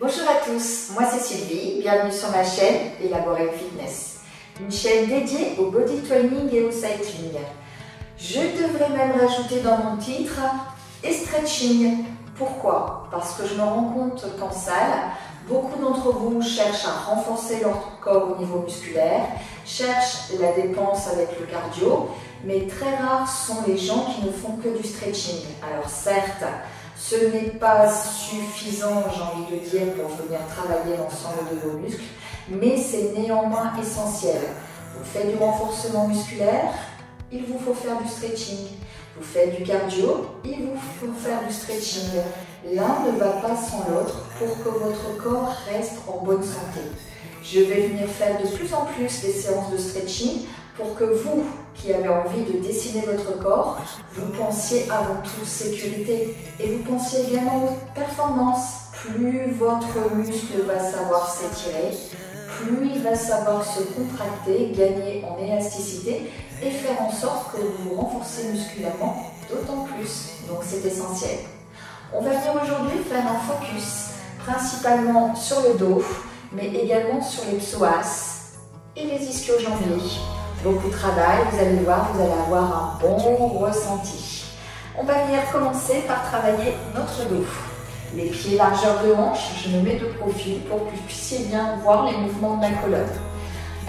Bonjour à tous, moi c'est Sylvie, bienvenue sur ma chaîne Élaboré Fitness, une chaîne dédiée au body training et au cycling. Je devrais même rajouter dans mon titre et stretching. Pourquoi? Parce que je me rends compte qu'en salle, beaucoup d'entre vous cherchent à renforcer leur corps au niveau musculaire, cherchent la dépense avec le cardio, mais très rares sont les gens qui ne font que du stretching. Alors certes, ce n'est pas suffisant, j'ai envie de dire, pour venir travailler l'ensemble de vos muscles, mais c'est néanmoins essentiel. Vous faites du renforcement musculaire, il vous faut faire du stretching. Vous faites du cardio, il vous faut faire du stretching. L'un ne va pas sans l'autre pour que votre corps reste en bonne santé. Je vais venir faire de plus en plus des séances de stretching pour que vous, qui avez envie de dessiner votre corps, vous pensiez avant tout sécurité et vous pensiez également aux performances. Plus votre muscle va savoir s'étirer, plus il va savoir se contracter, gagner en élasticité et faire en sorte que vous vous renforcez musculairement d'autant plus. Donc c'est essentiel. On va venir aujourd'hui faire un focus principalement sur le dos, mais également sur les psoas et les ischio-jambiers. Beaucoup de travail, vous allez voir, vous allez avoir un bon ressenti. On va venir commencer par travailler notre dos. Les pieds largeur de hanche, je me mets de profil pour que vous puissiez bien voir les mouvements de ma colonne.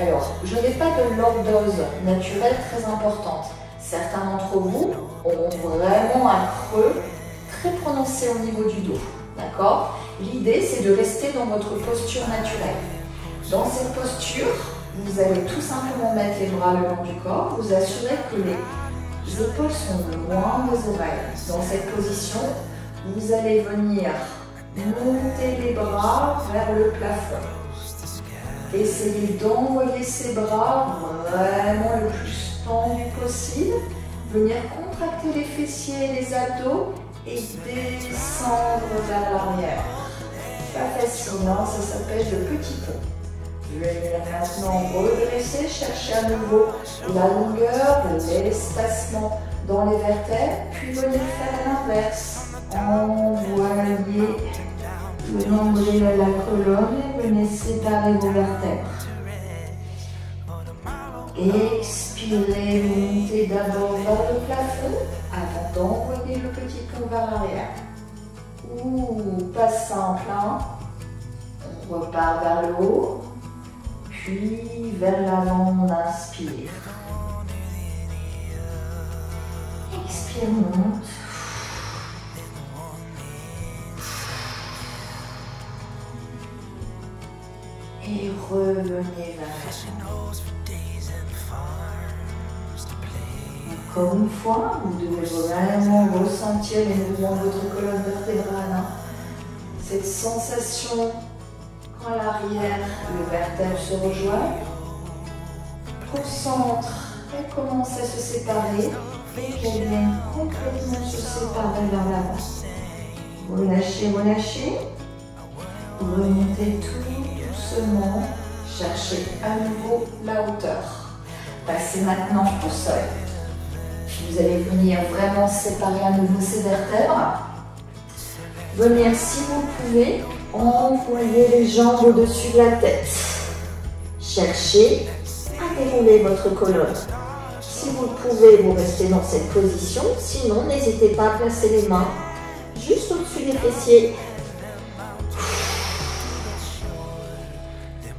Alors, je n'ai pas de lordose naturelle très importante. Certains d'entre vous auront vraiment un creux très prononcé au niveau du dos. D'accord? L'idée, c'est de rester dans votre posture naturelle. Dans cette posture, vous allez tout simplement mettre les bras le long du corps, vous assurer que les épaules sont loin des oreilles. Dans cette position, vous allez venir monter les bras vers le plafond. Essayez d'envoyer ces bras vraiment le plus tendu possible. Venir contracter les fessiers et les abdos et descendre vers l'arrière. Pas facile, hein, ça s'appelle le petit pont. Venir maintenant redresser, chercher à nouveau la longueur, l'espacement dans les vertèbres, puis venir faire l'inverse. Envoyez le nombril à la colonne et venez séparer vos vertèbres. Expirez, montez d'abord vers le plafond avant d'envoyer le petit pont vers l'arrière. Pas simple, hein? On repart vers le haut. Puis vers l'avant, on inspire. Expire, monte. Et revenez vers l'avant. Encore une fois, vous devez vraiment ressentir les mouvements de votre colonne vertébrale. Hein. Cette sensation quand à l'arrière, le vertèbre se rejoint, au centre, elle commence à se séparer et qu'elle vient complètement se séparer vers l'avant. Relâchez, relâchez. Remontez tout doucement. Cherchez à nouveau la hauteur. Passez maintenant au sol. Vous allez venir vraiment séparer à nouveau ces vertèbres. Venir, si vous pouvez, envoyer les jambes au-dessus de la tête. Cherchez à dérouler votre colonne. Si vous le pouvez, vous restez dans cette position. Sinon, n'hésitez pas à placer les mains juste au-dessus des fessiers.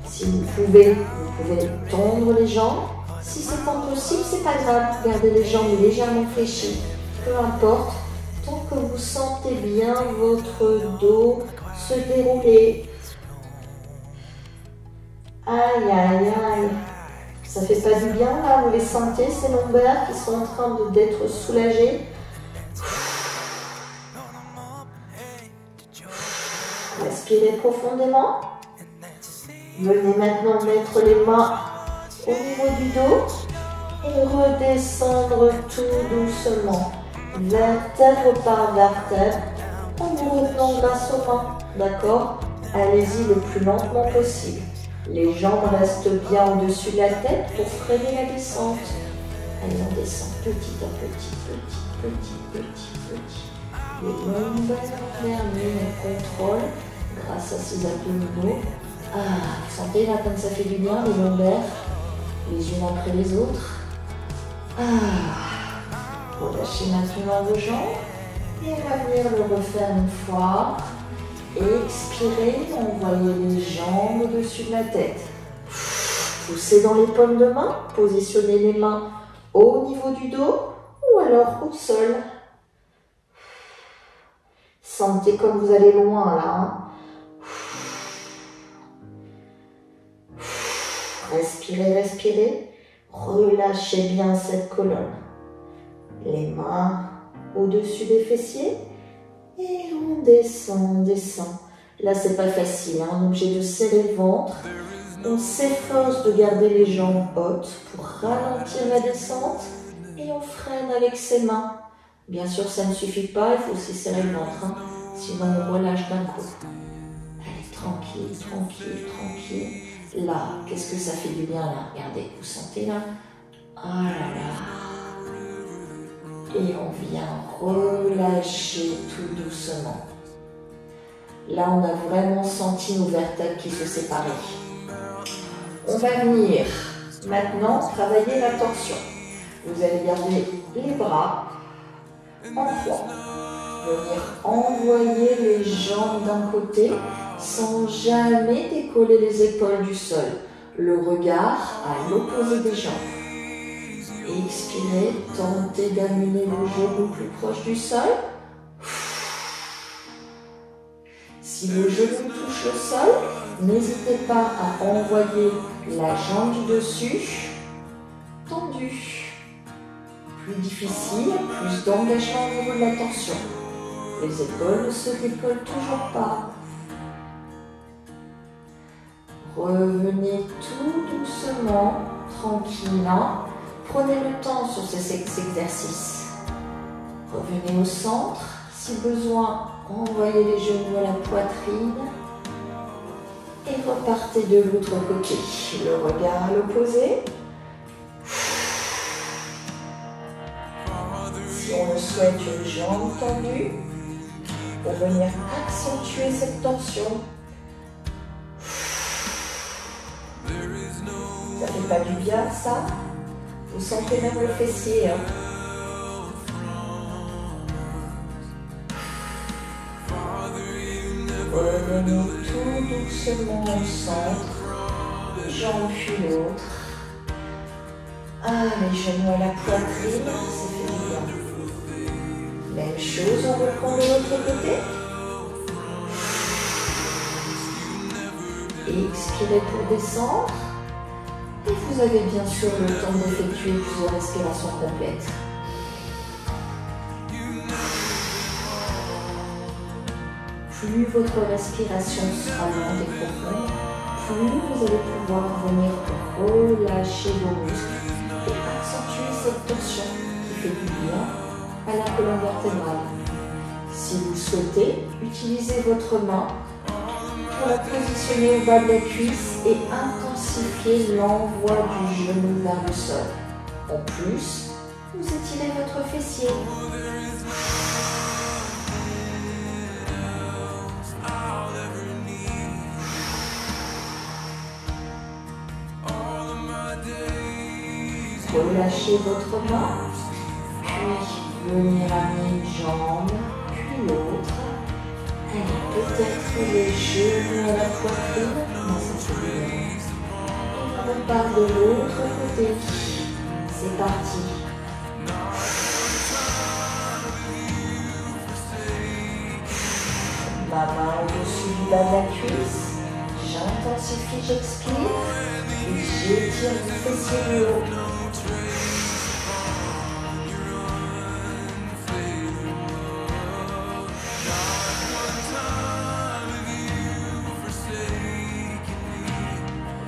Si vous pouvez tendre les jambes. Si c'est pas possible, c'est pas grave. Gardez les jambes légèrement fléchies. Peu importe. Tant que vous sentez bien votre dos se dérouler. Aïe, aïe, aïe. Ça fait pas du bien là, vous les sentez, ces lombaires qui sont en train d'être soulagés. Respirez profondément. Venez maintenant mettre les mains au niveau du dos et redescendre tout doucement. Vertèbre par vertèbre, en vous retenant grâce aux mains, d'accord? Allez-y le plus lentement possible. Les jambes restent bien au-dessus de la tête pour freiner la descente. Allez, on descend petit à petit. Les lombaires derniers, on contrôle. grâce à ces abdominaux. Ah, vous sentez là comme ça fait du bien, les lombaires, les unes après les autres. Ah, relâchez maintenant vos jambes et on va venir le refaire une fois. Expirez, envoyez les jambes au-dessus de la tête. Poussez dans les paumes de main, positionnez les mains au niveau du dos ou alors au sol. Sentez comme vous allez loin là. Hein. Respirez, respirez. Relâchez bien cette colonne. Les mains au-dessus des fessiers. Et on descend, on descend. Là, c'est pas facile. Hein. On est obligé de serrer le ventre. On s'efforce de garder les jambes hautes pour ralentir la descente. Et on freine avec ses mains. Bien sûr, ça ne suffit pas. Il faut aussi serrer le ventre. Hein. Sinon, on relâche d'un coup. Allez, tranquille, tranquille, tranquille. Là, qu'est-ce que ça fait du bien là? Regardez, vous sentez là? Ah là là. Et on vient relâcher tout doucement. Là, on a vraiment senti nos vertèbres qui se séparaient. On va venir maintenant travailler la torsion. Vous allez garder les bras en croix. Venir envoyer les jambes d'un côté sans jamais décoller les épaules du sol. Le regard à l'opposé des jambes. Expirez, tentez d'amener vos genoux plus proches du sol. Si vos genoux touchent le sol, n'hésitez pas à envoyer la jambe du dessus tendue. Plus difficile, plus d'engagement au niveau de la tension. Les épaules ne se décollent toujours pas. Revenez tout doucement, tranquille. Prenez le temps sur ces exercices. Revenez au centre. Si besoin, envoyez les genoux à la poitrine. Et repartez de l'autre côté. Le regard à l'opposé. Si on le souhaite, une jambe tendue. Pour venir accentuer cette tension. Ça fait pas du bien, ça? Vous sentez même le fessier. Hein? Revenez tout doucement au centre. Une jambe puis l'autre. Ah, les genoux à la poitrine, ça fait du bien. Même chose, on reprend de l'autre côté. Expirez pour descendre. Et vous avez bien sûr le temps d'effectuer plusieurs respirations complètes. Plus votre respiration sera lente et profonde, plus vous allez pouvoir venir relâcher vos muscles et accentuer cette tension qui fait du bien à la colonne vertébrale. Si vous souhaitez, utilisez votre main pour la positionner au bas de la cuisse et intensifier l'envoi du genou vers le sol. En plus, vous étirez votre fessier. Relâchez votre main, puis venir amener une jambe, puis l'autre. Peut-être les genoux à la poitrine. Non, ça c'est bien. Et on repart de l'autre côté. C'est parti. Ma main au-dessus du bas de la cuisse. J'intensifie, j'expire. Et j'étire le fessier du haut.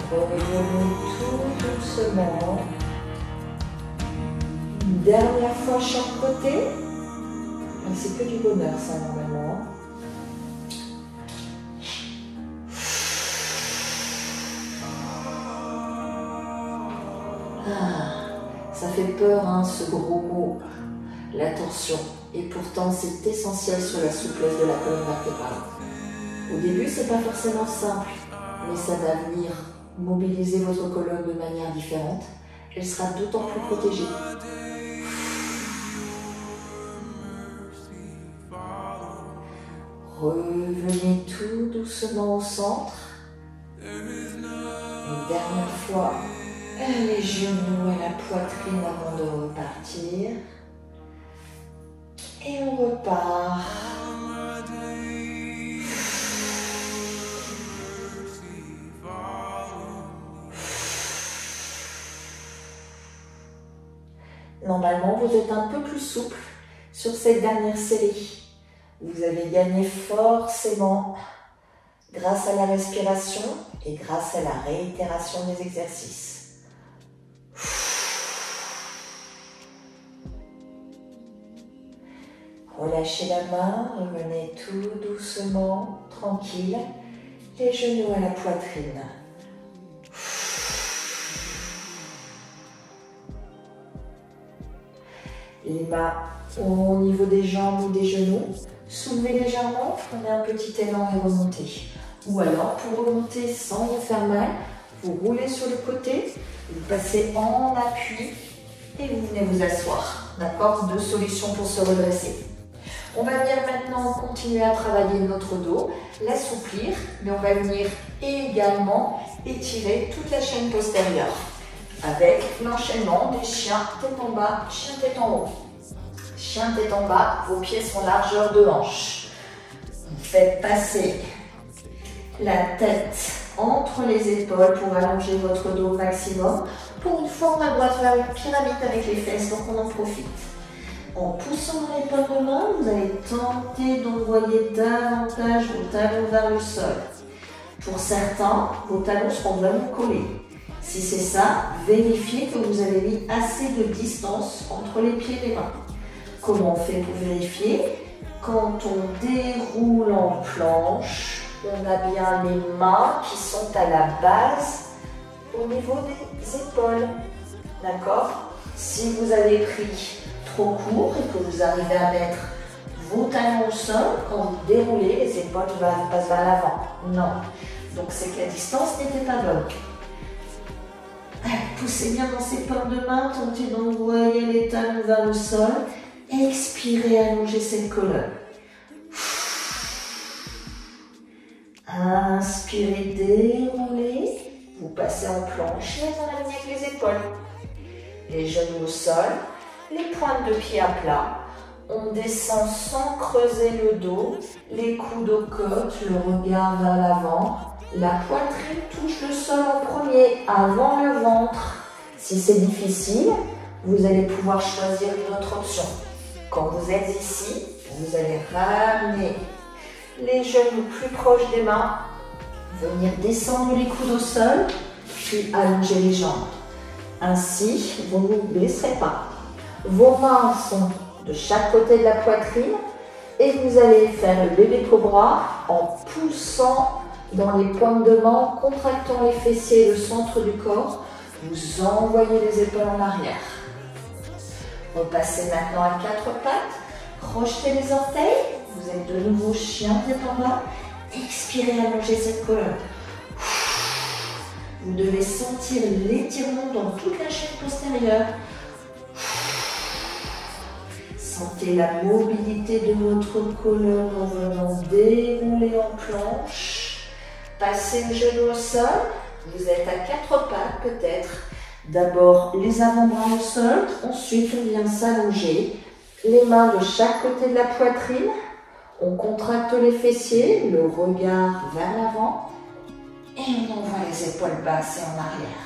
Revenons tout doucement. Une dernière fois chaque côté. C'est que du bonheur ça normalement. Ah, ça fait peur hein, ce gros mot, la tension. Et pourtant c'est essentiel sur la souplesse de la colonne vertébrale. Au début, c'est pas forcément simple, mais ça va venir mobiliser votre colonne de manière différente. Elle sera d'autant plus protégée. Revenez tout doucement au centre. Une dernière fois, les genoux et la poitrine avant de repartir. Et on repart. Normalement, vous êtes un peu plus souple sur cette dernière série. Vous avez gagné forcément grâce à la respiration et grâce à la réitération des exercices. Relâchez la main, revenez tout doucement, tranquille, les genoux à la poitrine. Les mains au niveau des jambes ou des genoux. Soulevez légèrement, prenez un petit élan et remontez. Ou alors, pour remonter sans vous faire mal, vous roulez sur le côté, vous passez en appui et vous venez vous asseoir. D'accord? 2 solutions pour se redresser. On va venir maintenant continuer à travailler notre dos, l'assouplir, mais on va venir également étirer toute la chaîne postérieure avec l'enchaînement des chiens tête en bas, chien tête en haut. Chien tête en bas, vos pieds sont largeur de hanche. Vous faites passer la tête entre les épaules pour allonger votre dos au maximum. Pour une fois, on va droite vers une pyramide avec les fesses, donc on en profite. En poussant dans les paumes de main, vous allez tenter d'envoyer davantage vos talons vers le sol. Pour certains, vos talons seront vraiment collés. Si c'est ça, vérifiez que vous avez mis assez de distance entre les pieds et les mains. Comment on fait pour vérifier? Quand on déroule en planche, on a bien les mains qui sont à la base au niveau des épaules. D'accord? Si vous avez pris trop court et que vous arrivez à mettre vos talons au sol, quand vous déroulez, les épaules passent vers l'avant. Non. Donc c'est que la distance n'était pas bonne. Poussez bien dans ces paumes de main, tentez d'envoyer les talons vers le sol. Expirez, allongez cette colonne. Inspirez, déroulez. Vous passez en planche, dans la ligne avec les épaules. Les genoux au sol, les pointes de pied à plat. On descend sans creuser le dos, les coudes aux côtes, le regard vers l'avant. La poitrine touche le sol en premier, avant le ventre. Si c'est difficile, vous allez pouvoir choisir une autre option. Quand vous êtes ici, vous allez ramener les genoux plus proches des mains, venir descendre les coudes au sol, puis allonger les jambes. Ainsi, vous ne vous blesserez pas. Vos mains sont de chaque côté de la poitrine et vous allez faire le bébé cobra en poussant dans les paumes de main, en contractant les fessiers et le centre du corps. Vous envoyez les épaules en arrière. Repassez maintenant à 4 pattes. Crochetez les orteils. Vous êtes de nouveau chien tête en bas. Expirez, allongez cette colonne. Vous devez sentir l'étirement dans toute la chaîne postérieure. Sentez la mobilité de votre colonne en venant dérouler en planche. Passez le genou au sol. Vous êtes à 4 pattes peut-être. D'abord les avant-bras au sol. Ensuite on vient s'allonger. Les mains de chaque côté de la poitrine. On contracte les fessiers, le regard vers l'avant. Et on envoie les épaules basses et en arrière.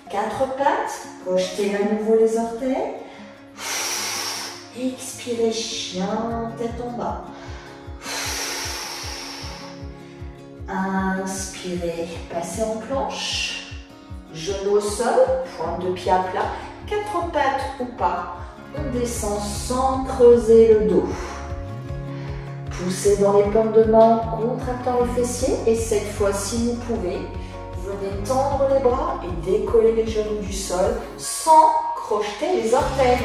4 pattes. Projetez à nouveau les orteils. Expirez, chien, tête en bas. Inspirez, passez en planche. Genoux au sol, pointe de pied à plat. 4 pattes ou pas. On descend sans creuser le dos. Poussez dans les paumes de main, contractant les fessiers. Et cette fois, si vous pouvez, venez tendre les bras et décoller les genoux du sol sans crocheter les orteils.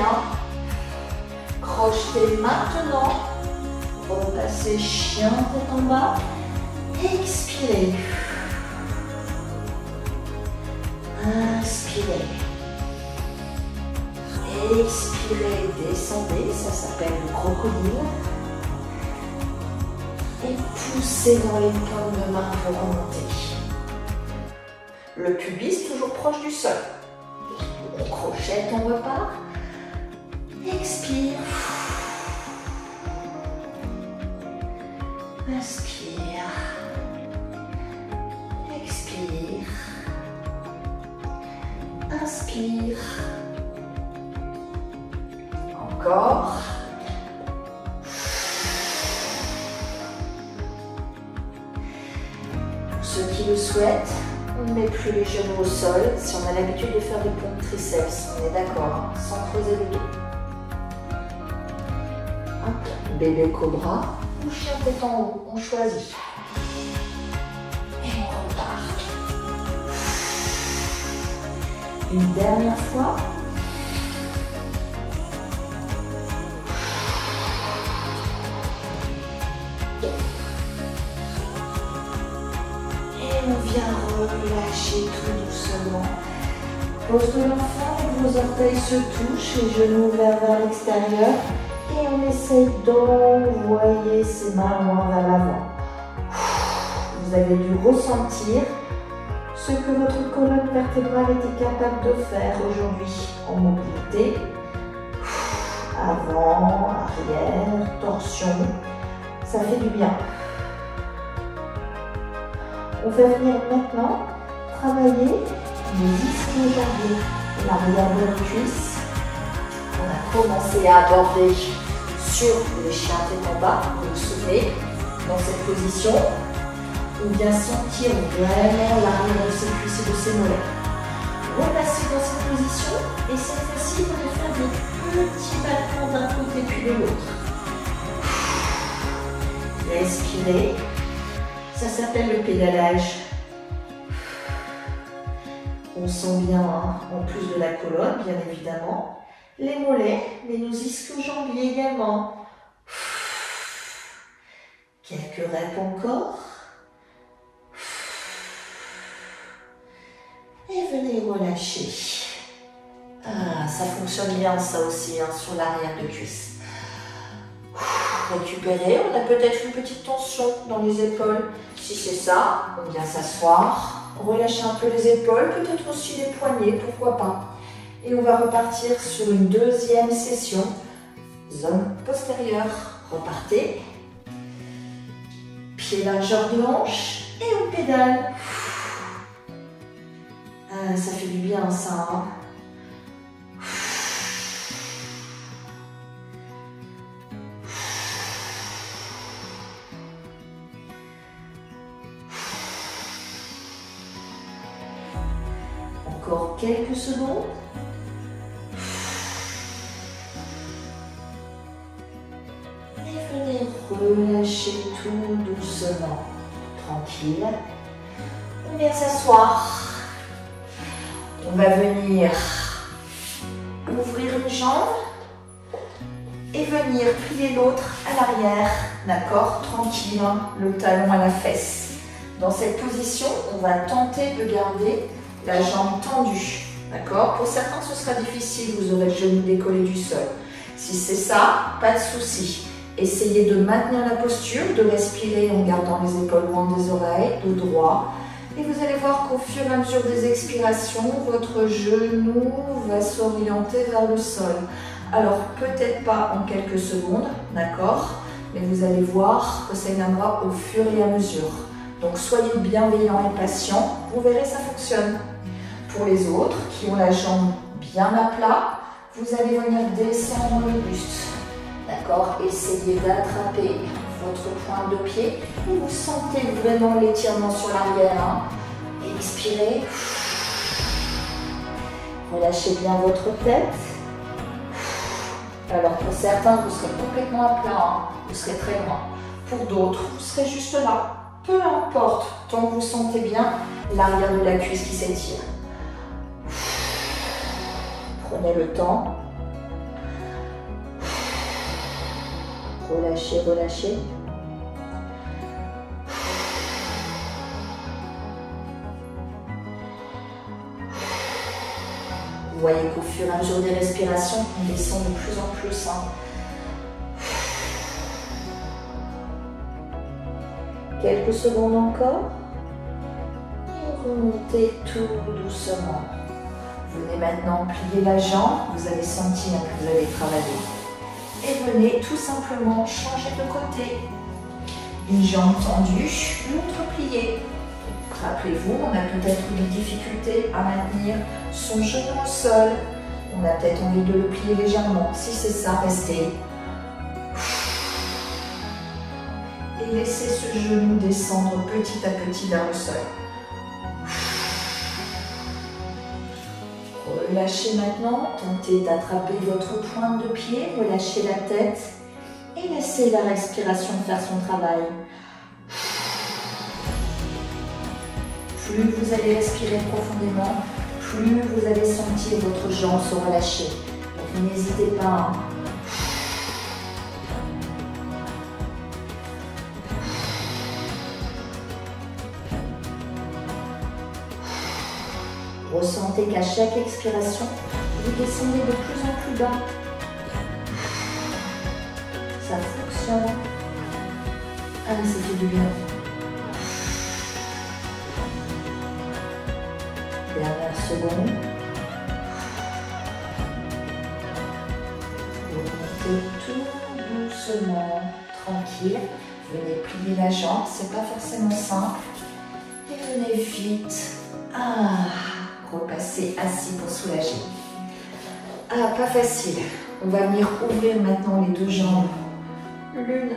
Crochetez maintenant. Repassez chien tête en bas. Expirez. Inspirez. Expirez, descendez, ça s'appelle le crocodile. Et poussez dans les paumes de main pour remonter. Le pubis toujours proche du sol. On crochette, on repart. Expire. Inspire. Expire. Inspire. Encore. Pour ceux qui le souhaitent, on ne met plus les genoux au sol si on a l'habitude de faire des pompes triceps. On est d'accord, sans creuser le dos. Hop, bébé cobra ou chien tête en haut, on choisit. Et on repart. Une dernière fois. On vient relâcher tout doucement. Pose de l'enfant, les gros orteils se touchent, les genoux ouverts vers l'extérieur et on essaye d'envoyer ses mains loin vers l'avant. Vous avez dû ressentir ce que votre colonne vertébrale était capable de faire aujourd'hui en mobilité. Avant, arrière, torsion, ça fait du bien. On va venir maintenant travailler les ischio-jambiers, l'arrière de la cuisse. On a commencé à aborder sur les chiens tête en bas, vous vous souvenez, dans cette position. On vient sentir vraiment l'arrière de ses cuisses et de ses mollets. Repasser dans cette position et cette fois-ci, vous allez faire des petits battements d'un côté puis de l'autre. Respirez. Ça s'appelle le pédalage. On sent bien, hein, en plus de la colonne, bien évidemment, les mollets, mais nos ischio-jambiers également. Quelques reps encore. Et venez relâcher. Ah, ça fonctionne bien ça aussi, hein, sur l'arrière de cuisse. Récupérer, on a peut-être une petite tension dans les épaules. Si c'est ça, on vient s'asseoir, relâcher un peu les épaules, peut-être aussi les poignets, pourquoi pas. Et on va repartir sur une deuxième session, zone postérieure. Repartez, pied largeur de hanche et on pédale. Ah, ça fait du bien ça, hein. Encore quelques secondes. Et venez relâcher tout doucement, tranquille. On vient s'asseoir. On va venir ouvrir une jambe et venir plier l'autre à l'arrière, d'accord, tranquille, hein, le talon à la fesse. Dans cette position, on va tenter de garder la jambe tendue, d'accord. Pour certains, ce sera difficile, vous aurez le genou décollé du sol. Si c'est ça, pas de souci. Essayez de maintenir la posture, de respirer en gardant les épaules loin des oreilles, dos droit. Et vous allez voir qu'au fur et à mesure des expirations, votre genou va s'orienter vers le sol. Alors, peut-être pas en quelques secondes, d'accord, mais vous allez voir que ça viendra au fur et à mesure. Donc, soyez bienveillants et patients, vous verrez, ça fonctionne. Pour les autres qui ont la jambe bien à plat, vous allez venir descendre le buste, d'accord. Essayez d'attraper votre pointe de pied et vous sentez vraiment l'étirement sur l'arrière. Hein. Expirez. Relâchez bien votre tête. Alors pour certains, vous serez complètement à plat, hein. Vous serez très loin. Pour d'autres, vous serez juste là. Peu importe, tant que vous sentez bien l'arrière de la cuisse qui s'étire. Prenez le temps. Relâchez, relâchez. Vous voyez qu'au fur et à mesure des respirations, on descend de plus en plus. Quelques secondes encore. Et remontez tout doucement. Venez maintenant plier la jambe. Vous allez sentir que vous avez travaillé. Et venez tout simplement changer de côté. Une jambe tendue, l'autre pliée. Rappelez-vous, on a peut-être des difficultés à maintenir son genou au sol. On a peut-être envie de le plier légèrement. Si c'est ça, restez. Et laissez ce genou descendre petit à petit vers le sol. Relâchez maintenant. Tentez d'attraper votre pointe de pied. Relâchez la tête. Et laissez la respiration faire son travail. Plus vous allez respirer profondément, plus vous allez sentir votre jambe se relâcher. Donc n'hésitez pas. Ressentez qu'à chaque expiration, vous descendez de plus en plus bas. Ça fonctionne. Allez, ça fait du bien. Dernière seconde. Vous montez tout doucement, tranquille. Venez plier la jambe, c'est pas forcément simple. Et venez vite. Repassez assis pour soulager. Pas facile. On va venir ouvrir maintenant les deux jambes, l'une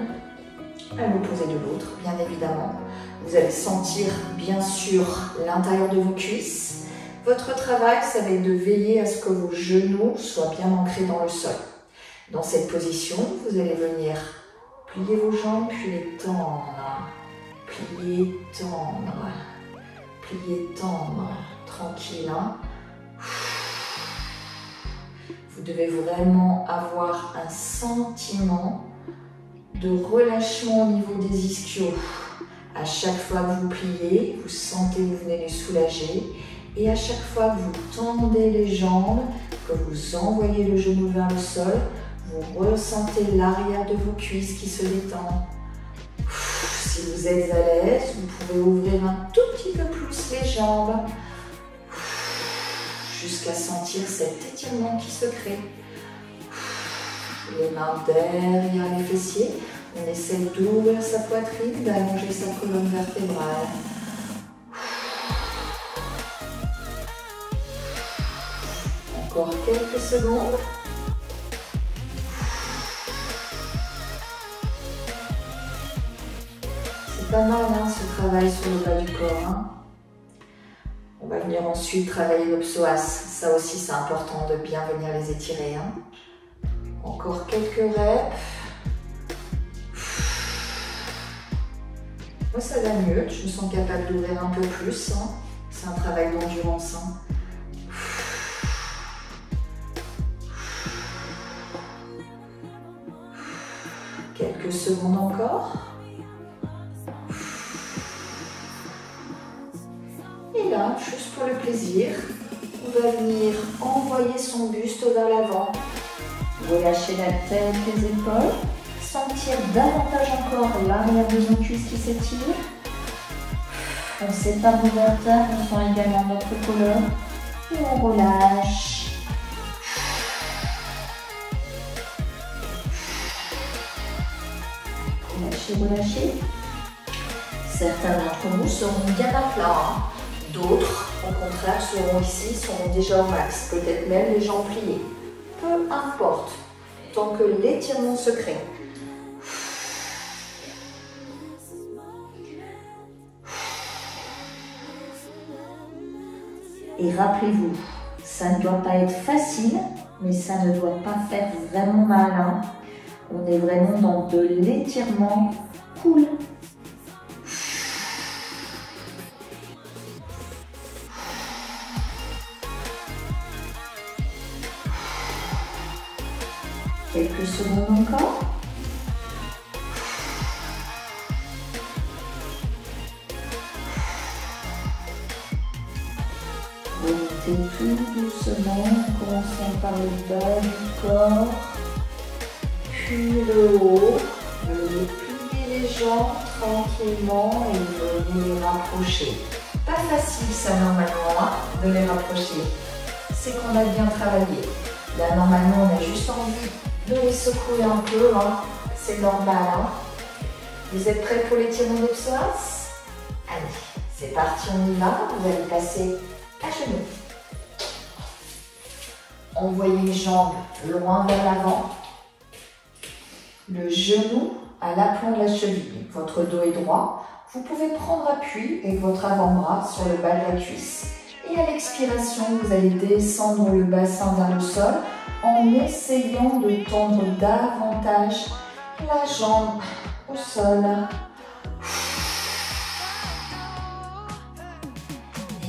à l'opposé de l'autre, bien évidemment. Vous allez sentir bien sûr l'intérieur de vos cuisses. Votre travail, ça va être de veiller à ce que vos genoux soient bien ancrés dans le sol. Dans cette position, vous allez venir plier vos jambes, puis les tendre. Plier, tendre. Plier, tendre. Tranquille. Vous devez vraiment avoir un sentiment de relâchement au niveau des ischios. À chaque fois que vous pliez, vous sentez que vous venez les soulager. Et à chaque fois que vous tendez les jambes, que vous envoyez le genou vers le sol, vous ressentez l'arrière de vos cuisses qui se détend. Si vous êtes à l'aise, vous pouvez ouvrir un tout petit peu plus les jambes jusqu'à sentir cet étirement qui se crée. Les mains derrière les fessiers. On essaie d'ouvrir sa poitrine, d'allonger sa colonne vertébrale. Encore quelques secondes. C'est pas mal ce travail sur le bas du corps. On va venir ensuite travailler le psoas. Ça aussi c'est important de bien venir les étirer. Encore quelques reps. Moi ça va mieux, je me sens capable d'ouvrir un peu plus. C'est un travail d'endurance. Quelques secondes encore. Et là, juste pour le plaisir, on va venir envoyer son buste vers l'avant. Relâcher la tête, les épaules. Sentir davantage encore l'arrière de nos cuisses qui s'étire. On sépare nos vertèbres, on sent également notre colonne. Et on relâche. Relâchez, relâchez. Certains d'entre nous seront bien à plat. D'autres, au contraire, seront ici, seront déjà au max. Peut-être même les jambes pliées. Peu importe, tant que l'étirement se crée. Et rappelez-vous, ça ne doit pas être facile, mais ça ne doit pas faire vraiment mal. On est vraiment dans de l'étirement cool. Quelques secondes encore. Remontez Montez tout doucement, commençons par le bas du corps, puis le haut. Venez plier les jambes tranquillement et venez les rapprocher. Pas facile ça normalement hein, de les rapprocher. C'est qu'on a bien travaillé. Là normalement on a juste envie de les secouer un peu. Hein. C'est normal. Hein. Vous êtes prêts pour l'étirement de psoas? Allez, c'est parti, on y va. Vous allez passer à genoux. Envoyez les jambes loin vers l'avant. Le genou à l'aplomb de la cheville. Votre dos est droit. Vous pouvez prendre appui avec votre avant-bras sur le bas de la cuisse. Et à l'expiration, vous allez descendre le bassin vers le sol en essayant de tendre davantage la jambe au sol.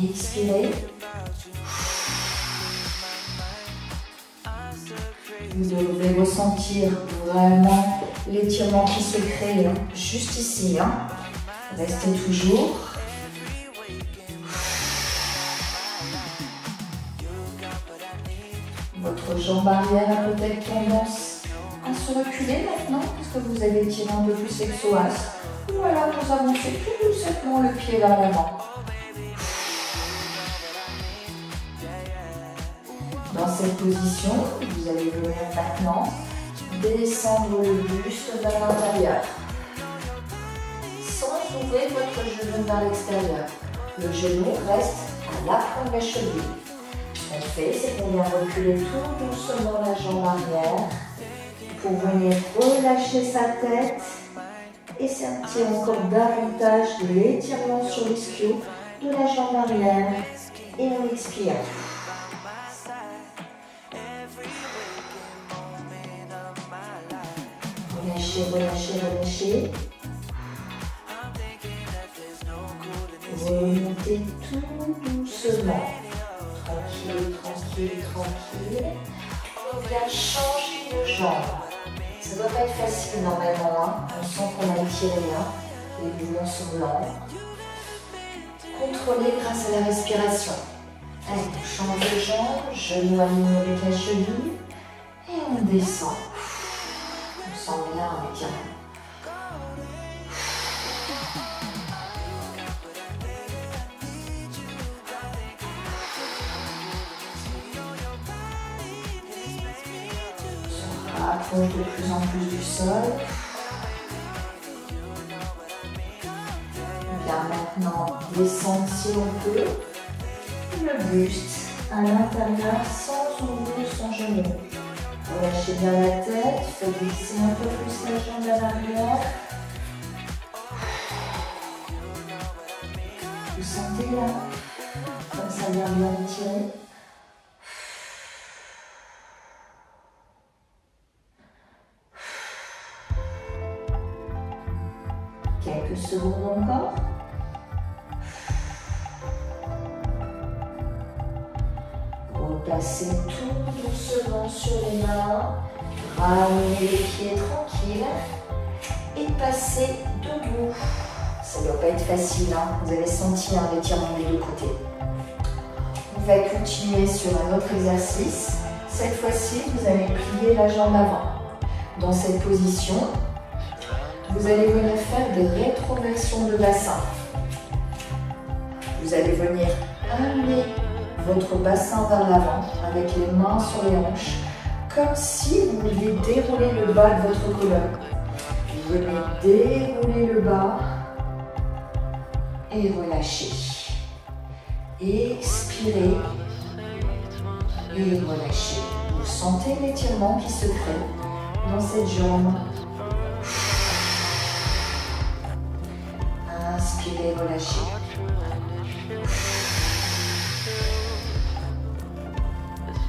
Expirez. Vous devez ressentir vraiment l'étirement qui se crée juste ici. Hein. Restez toujours. Votre jambe arrière a peut-être tendance à se reculer maintenant parce que vous avez tiré un peu plus avec psoas. Voilà, vous avancez tout doucement le pied vers l'avant. Dans cette position, vous allez venir maintenant descendre le buste vers l'intérieur. Sans ouvrir votre genou vers l'extérieur. Le genou reste à l'aplomb de la cheville. Ce qu'on fait, c'est qu'on vient reculer tout doucement la jambe arrière pour venir relâcher sa tête et sentir encore davantage de l'étirement sur l'ischio de la jambe arrière. Et on expire. Relâchez, relâchez, relâchez. Remontez tout doucement. Tranquille, tranquille, tranquille. On vient changer de jambe. Ça ne doit pas être facile normalement. Hein. On sent qu'on a étiré. Hein. Les mouvements sont lents. Contrôlez grâce à la respiration. Allez, on change de jambe. Genou aligné avec la cheville. Et on descend. On sent bien un étirement. Approche de plus en plus du sol. On vient maintenant descendre si on peut le buste à l'intérieur sans ouvrir son genou. Relâchez bien la tête, faites glisser un peu plus la jambe à l'arrière. Vous sentez là, comme ça vient bien étirer. Quelques secondes encore. Replacez tout doucement sur les mains. Ramenez les pieds tranquilles. Et passez debout. Ça ne doit pas être facile. Hein. Vous avez senti l'étirement des deux côtés. On va continuer sur un autre exercice. Cette fois-ci, vous allez plier la jambe avant. Dans cette position, vous allez venir faire des rétroversions de bassin. Vous allez venir amener votre bassin vers l'avant avec les mains sur les hanches, comme si vous vouliez dérouler le bas de votre colonne. Vous venez dérouler le bas et relâchez. Expirez et relâchez. Vous sentez l'étirement qui se crée dans cette jambe. Inspirez, relâchez.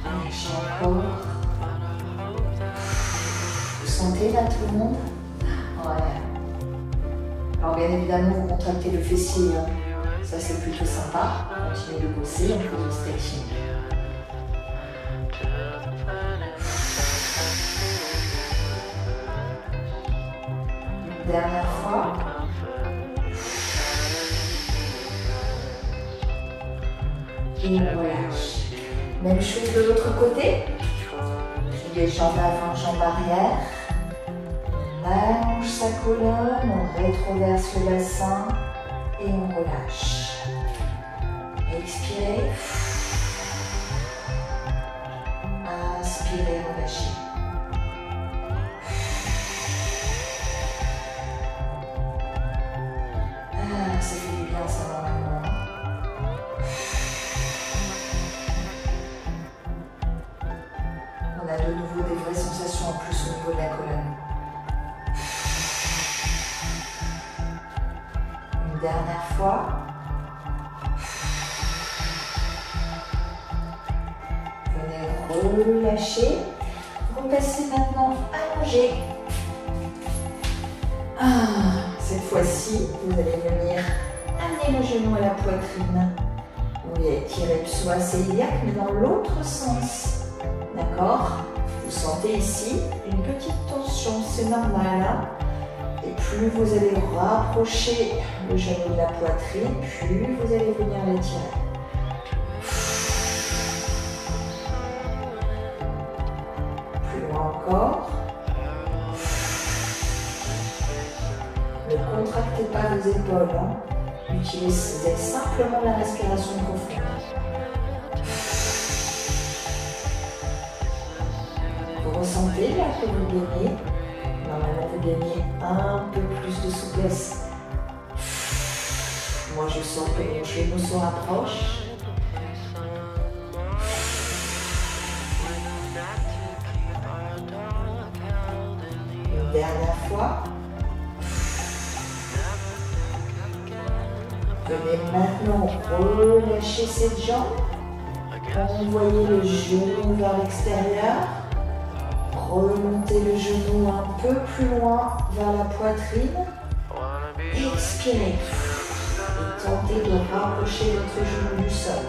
Relâchez encore. Vous sentez là tout le monde? Ouais. Alors bien évidemment, vous contractez le fessier. Hein. Ça c'est plutôt sympa. Continuez de bosser, on fait du stretching. Une dernière fois. et on relâche. Même chose de l'autre côté. Les jambes avant, jambes arrière. On allonge sa colonne, on rétroverse le bassin et on relâche. Expirez. Inspirez, relâchez. Ça fait du bien, ça normalement. On a de nouveau des vraies sensations en plus au niveau de la colonne. Une dernière fois. Venez relâcher. Repassez maintenant allongé. Cette fois-ci, vous allez venir amener le genou à la poitrine. Vous allez étirer le psoas iliaque, mais dans l'autre sens. D'accord? Vous sentez ici une petite tension, c'est normal. Hein? Et plus vous allez rapprocher le genou de la poitrine, plus vous allez venir l'étirer. Plus loin encore. Ne contractez pas les épaules. Hein? Utilisez simplement la respiration profonde. Vous ressentez là que vous gagnez. Normalement, vous gagnez un peu plus de souplesse. Moi, je sens que mon genou se rapproche. Une dernière fois. Venez maintenant relâcher cette jambe. Envoyez le genou vers l'extérieur. Remontez le genou un peu plus loin vers la poitrine. Expirez. Et tentez de rapprocher votre genou du sol.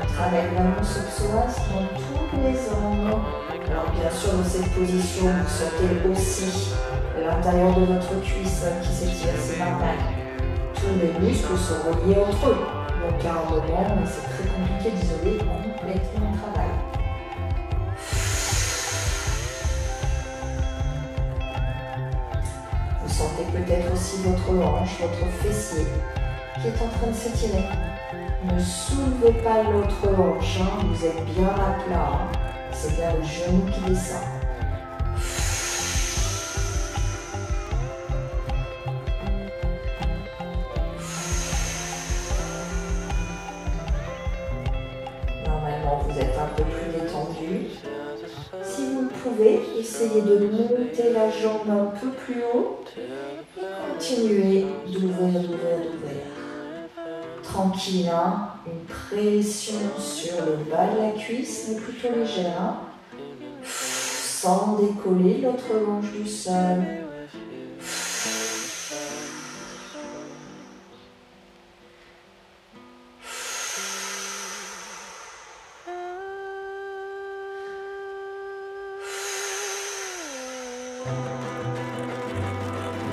On travaille vraiment ce psoas dans tous les angles. Alors bien sûr, dans cette position, vous sentez aussi l'intérieur de votre cuisse qui s'étire, c'est normal. Tous les muscles sont reliés entre eux. Donc à un moment, c'est très compliqué d'isoler complètement le travail. Vous sentez peut-être aussi votre hanche, votre fessier qui est en train de s'étirer. Ne soulevez pas l'autre hanche, hein. Vous êtes bien à plat. Hein. C'est bien le genou qui descend. Normalement, vous êtes un peu plus détendu. Si vous le pouvez, essayez de monter la jambe un peu plus haut et continuez d'ouvrir, d'ouvrir. Tranquille, hein? Une pression sur le bas de la cuisse, mais plutôt légère. Hein? Sans décoller l'autre hanche du sol.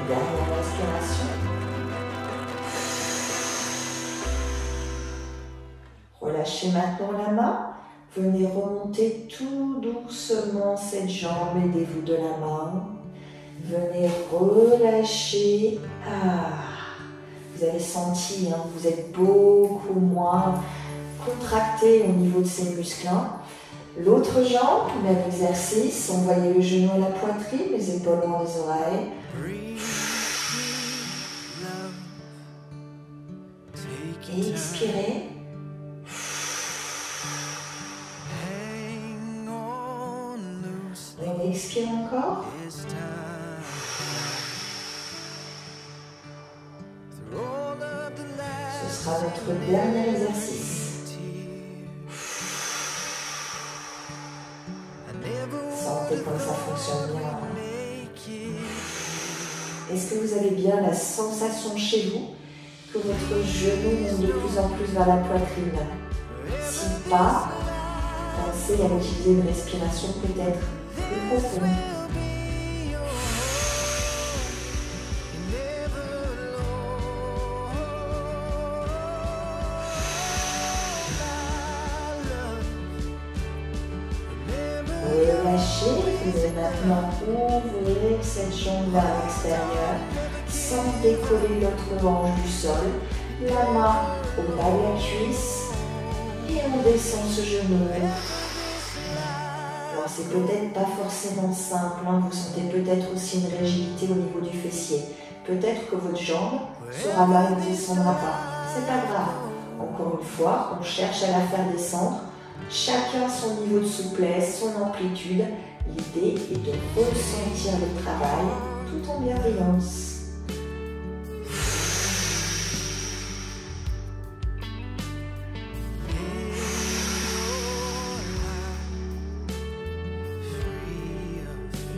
Dernière respiration. Relâchez maintenant la main. Venez remonter tout doucement cette jambe. Aidez-vous de la main. Venez relâcher. Vous avez senti, hein, vous êtes beaucoup moins contracté au niveau de ces muscles. Hein. L'autre jambe, même exercice. Envoyez le genou à la poitrine, les épaules loin des oreilles. Et expirez. On expire encore. Ce sera notre dernier exercice. Sentez comme ça fonctionne bien. Est-ce que vous avez bien la sensation chez vous que votre genou monte de plus en plus vers la poitrine? Si pas, pensez à utiliser une respiration peut-être plus profonde. relâcher. Vous allez maintenant ouvrir cette jambe vers l'extérieur sans décoller l'autre hanche du sol. La main au bas de la cuisse et on descend ce genou. Alors c'est peut-être pas forcément simple, hein. Vous sentez peut-être aussi une rigidité au niveau du fessier. Peut-être que votre jambe sera là et ne descendra pas. C'est pas grave. Encore une fois, on cherche à la faire descendre. Chacun son niveau de souplesse, son amplitude. L'idée est de ressentir le travail tout en bienveillance.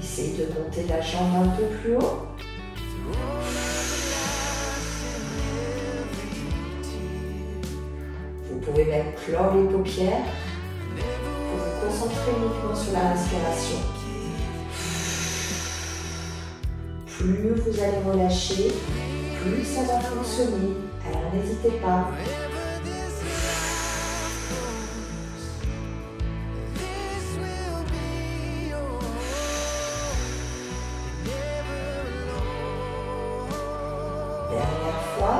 Essayez de monter la jambe un peu plus haut. Vous pouvez même clore les paupières pour vous concentrer uniquement sur la respiration. Plus vous allez relâcher, plus ça va fonctionner. Alors n'hésitez pas. Dernière fois.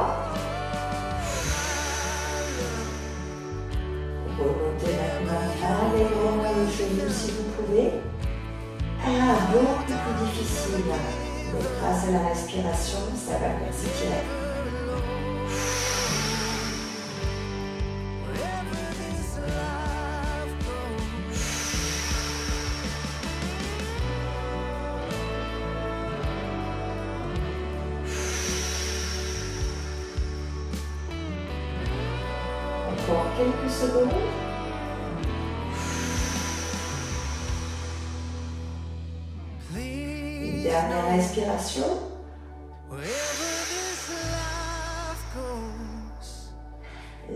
Remontez maintenant allègrement le genou si vous pouvez. Beaucoup plus difficile. Mais grâce à la respiration, ça va bien s'étirer. Encore quelques secondes. Une dernière respiration.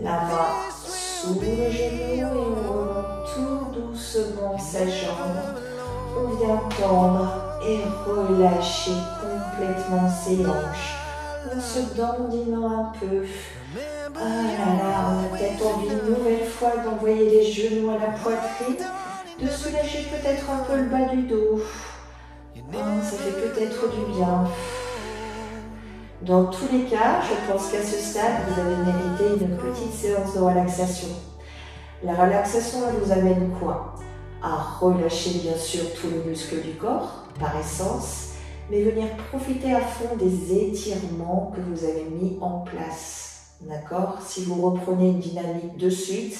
La main sous le genou et on remonte tout doucement sa jambe. On vient tendre et relâcher complètement ses hanches. En se dandinant un peu. Ah là là, on a peut-être envie une nouvelle fois d'envoyer les genoux à la poitrine, de soulager peut-être un peu le bas du dos. Ça fait peut-être du bien. Dans tous les cas, je pense qu'à ce stade, vous avez mérité une petite séance de relaxation. La relaxation, elle vous amène quoi? À relâcher bien sûr tous les muscles du corps, par essence, mais venir profiter à fond des étirements que vous avez mis en place. D'accord? Si vous reprenez une dynamique de suite,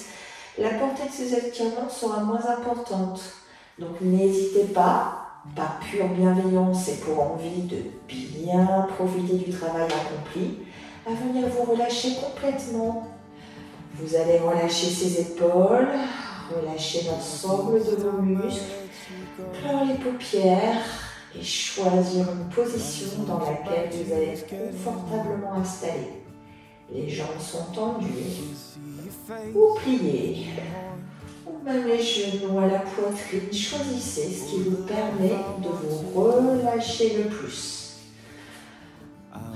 la portée de ces étirements sera moins importante. Donc n'hésitez pas, par pure bienveillance et pour envie de bien profiter du travail accompli, à venir vous relâcher complètement. Vous allez relâcher ses épaules, relâcher l'ensemble de vos muscles, clore les paupières et choisir une position dans laquelle vous allez être confortablement installé. Les jambes sont tendues ou pliées, ou même les genoux à la poitrine. Choisissez ce qui vous permet de vous relâcher le plus.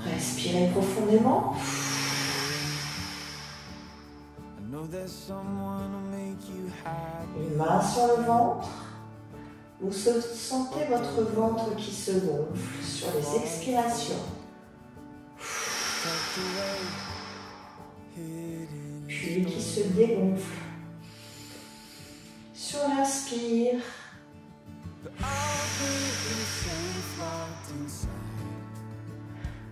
Respirez profondément. Une main sur le ventre. Vous sentez votre ventre qui se gonfle sur les expirations. Puis qui se dégonfle. Sur l'inspire,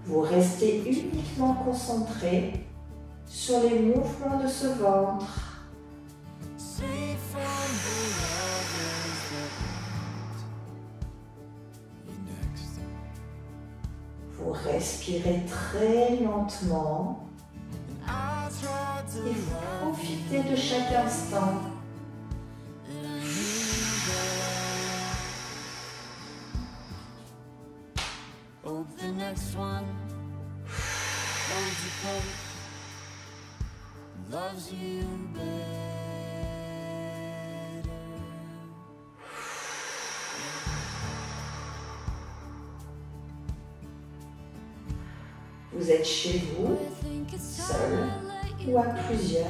vous restez uniquement concentré sur les mouvements de ce ventre. Vous respirez très lentement et vous profitez de chaque instant. Vous êtes chez vous, seul ou à plusieurs,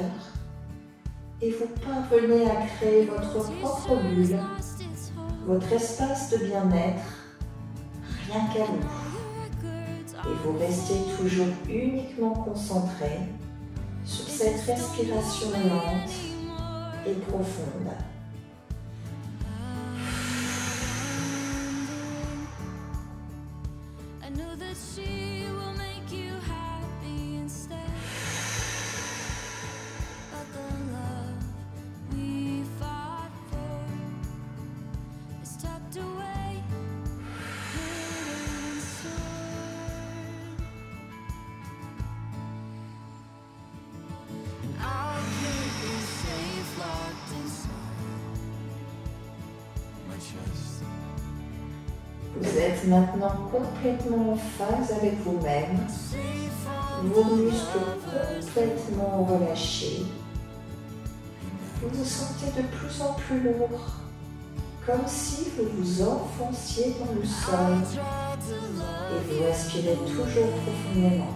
et vous parvenez à créer votre propre bulle, votre espace de bien-être, rien qu'à vous. Et vous restez toujours uniquement concentré sur cette respiration lente et profonde. Vous êtes maintenant complètement en phase avec vous-même, vos muscles complètement relâchés. Vous vous sentez de plus en plus lourd, comme si vous vous enfonciez dans le sol et vous respirez toujours profondément.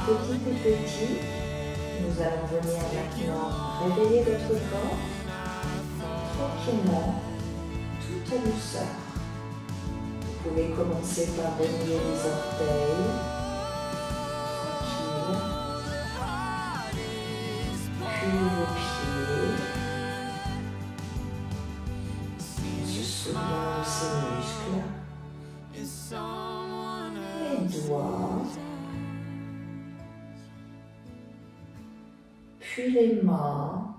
Petit et petit, nous allons venir maintenant réveiller votre corps tranquillement, tout en douceur. Vous pouvez commencer par relier les orteils, tranquille, puis vos pieds, en se souvenant de ces muscles, les doigts, puis les mains,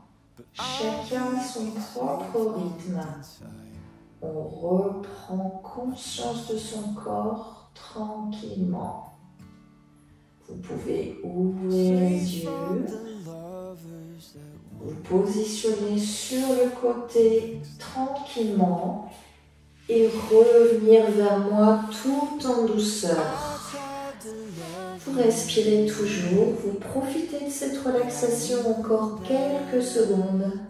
chacun à son propre rythme. On reprend conscience de son corps tranquillement. Vous pouvez ouvrir les yeux, vous positionner sur le côté tranquillement et revenir vers moi tout en douceur. Vous respirez toujours, vous profitez de cette relaxation encore quelques secondes.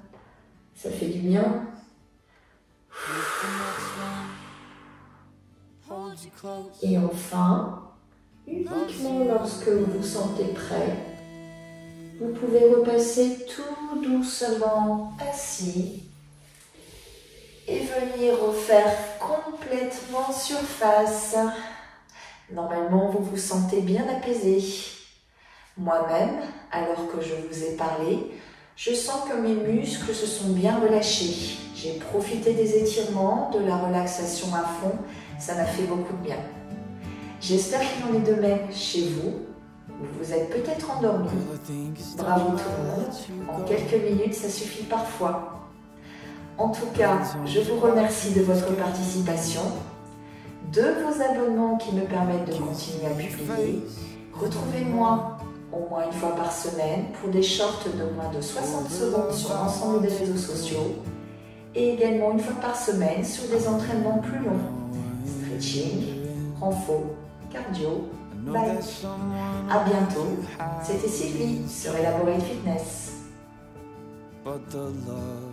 Ça fait du bien. Et enfin, uniquement lorsque vous vous sentez prêt, vous pouvez repasser tout doucement assis et venir refaire complètement surface. Normalement, vous vous sentez bien apaisé. Moi-même, alors que je vous ai parlé, je sens que mes muscles se sont bien relâchés. J'ai profité des étirements, de la relaxation à fond. Ça m'a fait beaucoup de bien. J'espère qu'il en est de même chez vous. Vous êtes peut-être endormi. Bravo tout le monde. En quelques minutes, ça suffit parfois. En tout cas, je vous remercie de votre participation, de vos abonnements qui me permettent de continuer à publier. Retrouvez-moi au moins une fois par semaine pour des shorts de moins de 60 secondes sur l'ensemble des réseaux sociaux et également une fois par semaine sur des entraînements plus longs. Stretching, renfort, cardio, bike. À bientôt, c'était Sylvie sur Elaborate Fitness. But the love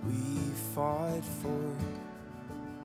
we fought for